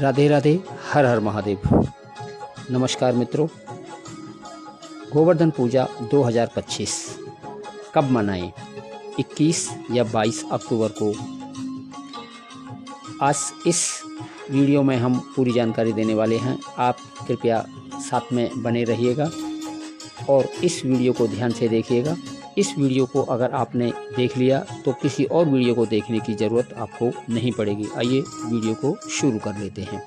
राधे राधे, हर हर महादेव। नमस्कार मित्रों, गोवर्धन पूजा 2025 कब मनाएं? 21 या 22 अक्टूबर को। आज इस वीडियो में हम पूरी जानकारी देने वाले हैं। आप कृपया साथ में बने रहिएगा और इस वीडियो को ध्यान से देखिएगा। इस वीडियो को अगर आपने देख लिया तो किसी और वीडियो को देखने की ज़रूरत आपको नहीं पड़ेगी। आइए वीडियो को शुरू कर लेते हैं।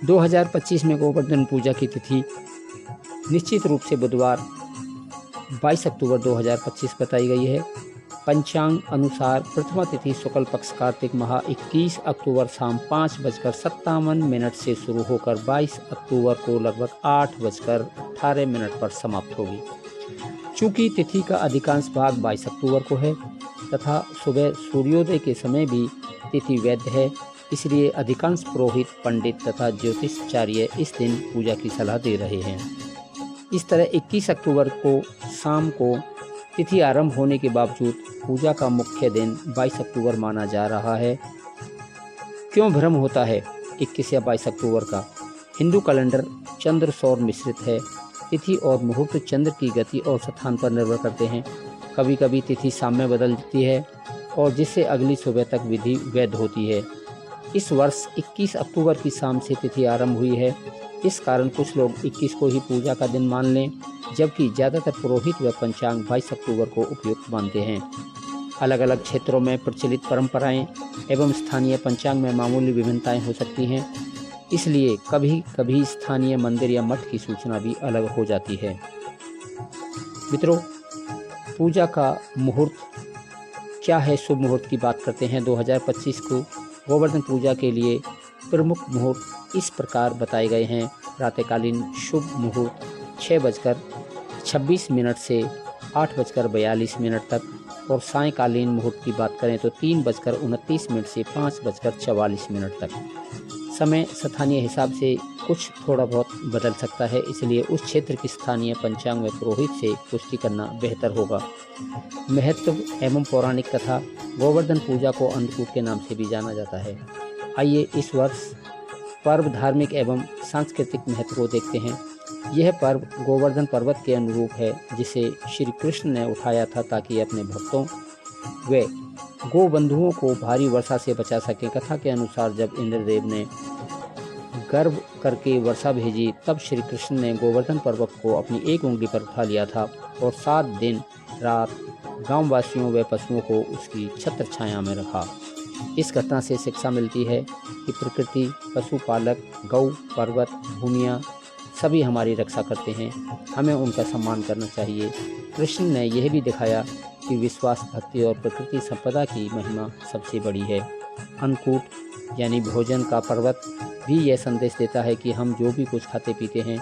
2025 में गोवर्धन पूजा की तिथि निश्चित रूप से बुधवार 22 अक्टूबर 2025 बताई गई है। पंचांग अनुसार प्रथमा तिथि शुक्ल पक्ष कार्तिक माह 21 अक्टूबर शाम 5:57 से शुरू होकर 22 अक्टूबर को लगभग 8:18 पर समाप्त होगी। चूँकि तिथि का अधिकांश भाग 22 अक्टूबर को है तथा सुबह सूर्योदय के समय भी तिथि वैध है, इसलिए अधिकांश पुरोहित, पंडित तथा ज्योतिषाचार्य इस दिन पूजा की सलाह दे रहे हैं। इस तरह 21 अक्टूबर को शाम को तिथि आरंभ होने के बावजूद पूजा का मुख्य दिन 22 अक्टूबर माना जा रहा है। क्यों भ्रम होता है 21 या 22 अक्टूबर का? हिंदू कैलेंडर चंद्र सौर मिश्रित है। तिथि और मुहूर्त चंद्र की गति और स्थान पर निर्भर करते हैं। कभी कभी तिथि शाम में बदलती है और जिससे अगली सुबह तक विधि वैध होती है। इस वर्ष 21 अक्टूबर की शाम से तिथि आरंभ हुई है। इस कारण कुछ लोग 21 को ही पूजा का दिन मान लें, जबकि ज़्यादातर पुरोहित व पंचांग 22 अक्टूबर को उपयुक्त मानते हैं। अलग अलग क्षेत्रों में प्रचलित परंपराएं एवं स्थानीय पंचांग में मामूली विभिन्नताएं हो सकती हैं, इसलिए कभी कभी स्थानीय मंदिर या मठ की सूचना भी अलग हो जाती है। मित्रों, पूजा का मुहूर्त क्या है? शुभ मुहूर्त की बात करते हैं। 2025 को गोवर्धन पूजा के लिए प्रमुख मुहूर्त इस प्रकार बताए गए हैं। प्रातःकालीन शुभ मुहूर्त 6:26 से 8:42 तक और सायंकालीन मुहूर्त की बात करें तो 3:29 से 5:44 तक। समय स्थानीय हिसाब से कुछ थोड़ा बहुत बदल सकता है, इसलिए उस क्षेत्र की स्थानीय पंचांग में पुरोहित से पुष्टि करना बेहतर होगा। महत्व एवं पौराणिक कथा। गोवर्धन पूजा को अन्नकूट के नाम से भी जाना जाता है। आइए इस वर्ष पर्व धार्मिक एवं सांस्कृतिक महत्व को देखते हैं। यह पर्व गोवर्धन पर्वत के अनुरूप है, जिसे श्री कृष्ण ने उठाया था ताकि अपने भक्तों व गोबंधुओं को भारी वर्षा से बचा सकें। कथा के अनुसार जब इंद्रदेव ने गर्भ करके वर्षा भेजी, तब श्री कृष्ण ने गोवर्धन पर्वत को अपनी एक उंगली पर उठा लिया था और 7 दिन रात गांववासियों व पशुओं को उसकी छत्र छाया में रखा। इस घटना से शिक्षा मिलती है कि प्रकृति, पशुपालक, गौ, पर्वत, भूमियाँ सभी हमारी रक्षा करते हैं। हमें उनका सम्मान करना चाहिए। कृष्ण ने यह भी दिखाया कि विश्वास, भक्ति और प्रकृति संपदा की महिमा सबसे बड़ी है। अन्नकूट यानी भोजन का पर्वत भी यह संदेश देता है कि हम जो भी कुछ खाते पीते हैं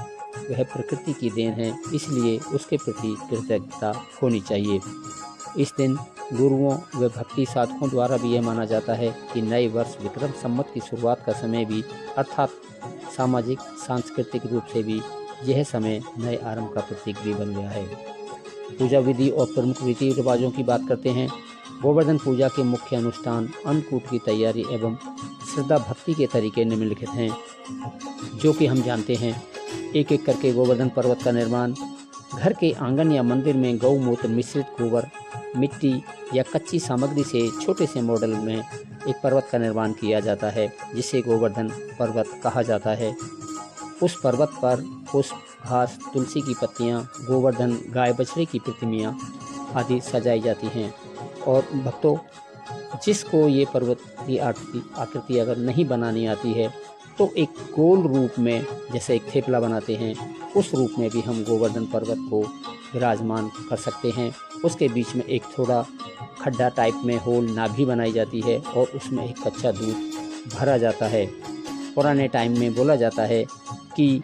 वह प्रकृति की देन है, इसलिए उसके प्रति कृतज्ञता होनी चाहिए। इस दिन गुरुओं व भक्ति साधकों द्वारा भी यह माना जाता है कि नए वर्ष विक्रम संवत की शुरुआत का समय भी, अर्थात सामाजिक सांस्कृतिक रूप से भी यह समय नए आरंभ का प्रतीक भी बन गया है। पूजा विधि और प्रमुख रीति रिवाजों की बात करते हैं। गोवर्धन पूजा के मुख्य अनुष्ठान, अन्नकूट की तैयारी एवं श्रद्धा भक्ति के तरीके निम्नलिखित हैं, जो कि हम जानते हैं। एक एक करके गोवर्धन पर्वत का निर्माण। घर के आंगन या मंदिर में गौमूत्र मिश्रित गोबर, मिट्टी या कच्ची सामग्री से छोटे से मॉडल में एक पर्वत का निर्माण किया जाता है, जिसे गोवर्धन पर्वत कहा जाता है। उस पर्वत पर पुष्प, घास, तुलसी की पत्तियां, गोवर्धन गाय बछड़े की प्रतिमाएं आदि सजाई जाती हैं। और भक्तों, जिसको ये पर्वत की आकृति अगर नहीं बनानी आती है तो एक गोल रूप में, जैसे एक थेपला बनाते हैं, उस रूप में भी हम गोवर्धन पर्वत को विराजमान कर सकते हैं। उसके बीच में एक थोड़ा खड्डा टाइप में होल नाभि बनाई जाती है और उसमें एक कच्चा दूध भरा जाता है। पुराने टाइम में बोला जाता है कि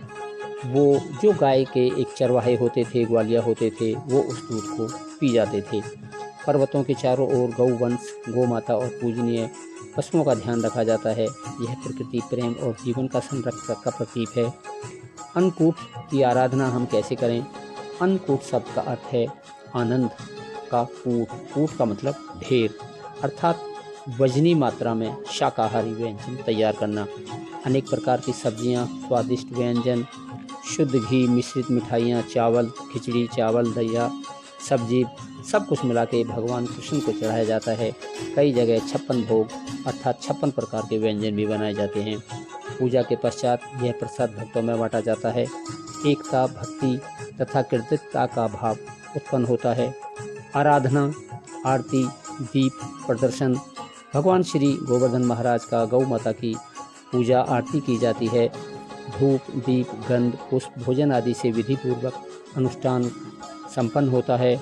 वो जो गाय के एक चरवाहे होते थे, ग्वालिया होते थे, वो उस दूध को पी जाते थे। पर्वतों के चारों ओर गौवंश, गोमाता और पूजनीय पशुओं का ध्यान रखा जाता है। यह प्रकृति प्रेम और जीवन का संरक्षक का प्रतीक है। अन्नकूट की आराधना हम कैसे करें? अन्नकूट शब्द का अर्थ है आनंद का कूट। कूट का मतलब ढेर, अर्थात वजनी मात्रा में शाकाहारी व्यंजन तैयार करना। अनेक प्रकार की सब्जियां, स्वादिष्ट व्यंजन, शुद्ध घी, मिश्रित मिठाइयाँ, चावल, खिचड़ी, चावल, दलिया, सब्जी, सब कुछ मिला के भगवान कृष्ण को चढ़ाया जाता है। कई जगह 56 भोग अर्थात 56 प्रकार के व्यंजन भी बनाए जाते हैं। पूजा के पश्चात यह प्रसाद भक्तों में बांटा जाता है। एकता, भक्ति तथा कृतज्ञता का भाव उत्पन्न होता है। आराधना, आरती, दीप प्रदर्शन, भगवान श्री गोवर्धन महाराज का गौ माता की पूजा आरती की जाती है। धूप, दीप, गंध, पुष्प, भोजन आदि से विधि पूर्वक अनुष्ठान संपन्न होता है।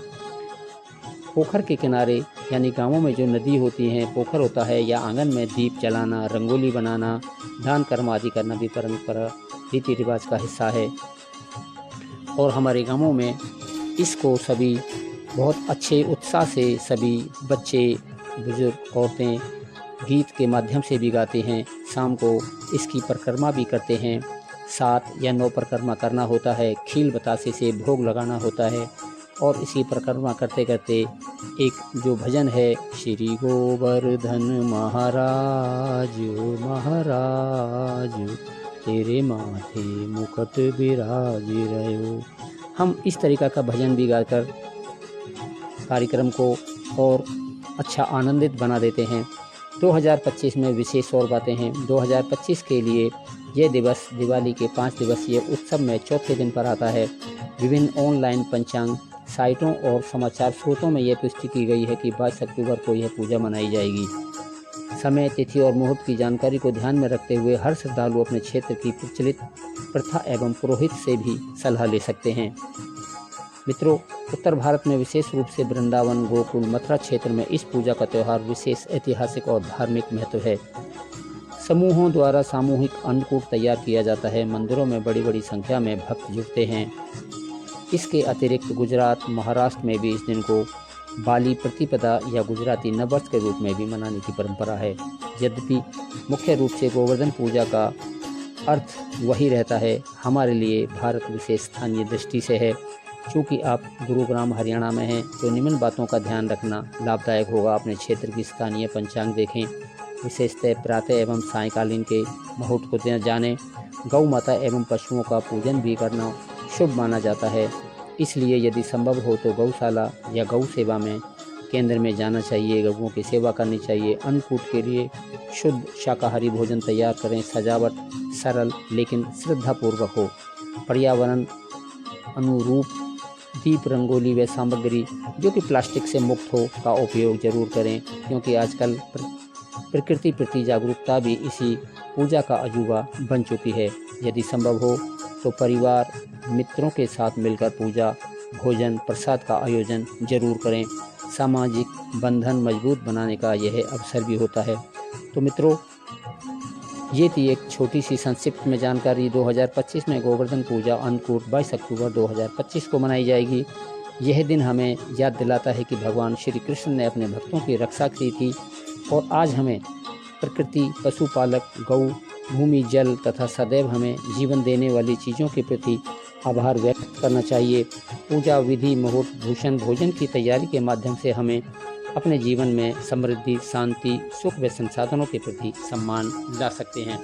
पोखर के किनारे यानी गांवों में जो नदी होती है, पोखर होता है, या आंगन में दीप जलाना, रंगोली बनाना, दान कर्म आदि करना भी परंपरा रीति रिवाज का हिस्सा है। और हमारे गांवों में इसको सभी बहुत अच्छे उत्साह से सभी बच्चे, बुजुर्ग, औरतें गीत के माध्यम से भी गाते हैं। शाम को इसकी परिक्रमा भी करते हैं। 7 या 9 परिक्रमा करना होता है। खील बतासे से भोग लगाना होता है। और इसी परिक्रमा करते करते एक जो भजन है, श्री गोवर्धन महाराज महाराज तेरे माथे मुकुट विराज रहो, हम इस तरीक़ा का भजन भी गाकर कार्यक्रम को और अच्छा आनंदित बना देते हैं। 2025 में विशेष और बातें हैं। 2025 के लिए यह दिवस दिवाली के 5 दिवसीय उत्सव में चौथे दिन पर आता है। विभिन्न ऑनलाइन पंचांग साइटों और समाचार स्रोतों में यह पुष्टि की गई है कि 22 अक्टूबर को यह पूजा मनाई जाएगी। समय, तिथि और मुहूर्त की जानकारी को ध्यान में रखते हुए हर श्रद्धालु अपने क्षेत्र की प्रचलित प्रथा एवं पुरोहित से भी सलाह ले सकते हैं। मित्रों, उत्तर भारत में विशेष रूप से वृंदावन, गोकुल, मथुरा क्षेत्र में इस पूजा का त्यौहार विशेष ऐतिहासिक और धार्मिक महत्व है। समूहों द्वारा सामूहिक अन्नकूट तैयार किया जाता है। मंदिरों में बड़ी बड़ी संख्या में भक्त जुटते हैं। इसके अतिरिक्त गुजरात, महाराष्ट्र में भी इस दिन को बाली प्रतिपदा या गुजराती नववर्ष के रूप में भी मनाने की परंपरा है। यद्यपि मुख्य रूप से गोवर्धन पूजा का अर्थ वही रहता है, हमारे लिए भारत विशेष स्थानीय दृष्टि से है। चूँकि आप गुरुग्राम हरियाणा में हैं तो निम्न बातों का ध्यान रखना लाभदायक होगा। अपने क्षेत्र की स्थानीय पंचांग देखें, विशेषतः प्रातः एवं सायंकालीन के मुहूर्त को जानें। गौ माता एवं पशुओं का पूजन भी करना शुभ माना जाता है। इसलिए यदि संभव हो तो गौशाला या गौ सेवा में केंद्र में जाना चाहिए, गौओं की सेवा करनी चाहिए। अन्नकूट के लिए शुद्ध शाकाहारी भोजन तैयार करें। सजावट सरल लेकिन श्रद्धापूर्वक हो। पर्यावरण अनुरूप दीप, रंगोली व सामग्री जो कि प्लास्टिक से मुक्त हो का उपयोग जरूर करें, क्योंकि आजकल प्रकृति प्रति जागरूकता भी इसी पूजा का अजूबा बन चुकी है। यदि संभव हो तो परिवार मित्रों के साथ मिलकर पूजा, भोजन, प्रसाद का आयोजन जरूर करें। सामाजिक बंधन मजबूत बनाने का यह अवसर भी होता है। तो मित्रों, ये थी एक छोटी सी संक्षिप्त में जानकारी। 2025 में गोवर्धन पूजा अन्नकूट 22 अक्टूबर 2025 को मनाई जाएगी। यह दिन हमें याद दिलाता है कि भगवान श्री कृष्ण ने अपने भक्तों की रक्षा की थी और आज हमें प्रकृति, पशुपालक, गौ, भूमि, जल तथा सदैव हमें जीवन देने वाली चीज़ों के प्रति आभार व्यक्त करना चाहिए। पूजा विधि, मुहूर्त, भूषण, भोजन की तैयारी के माध्यम से हमें अपने जीवन में समृद्धि, शांति, सुख व संसाधनों के प्रति सम्मान ला सकते हैं।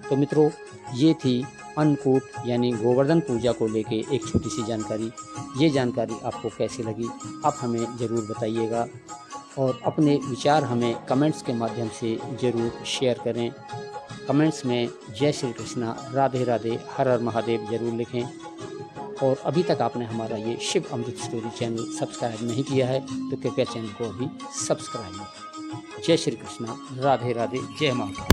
तो मित्रों, ये थी अन्नकूट यानी गोवर्धन पूजा को लेके एक छोटी सी जानकारी। ये जानकारी आपको कैसी लगी आप हमें ज़रूर बताइएगा और अपने विचार हमें कमेंट्स के माध्यम से ज़रूर शेयर करें। कमेंट्स में जय श्री कृष्णा, राधे राधे, हर हर महादेव ज़रूर लिखें। और अभी तक आपने हमारा ये शिव अमृत स्टोरी चैनल सब्सक्राइब नहीं किया है तो कृपया चैनल को अभी सब्सक्राइब करें। जय श्री कृष्णा, राधे राधे, जय माता।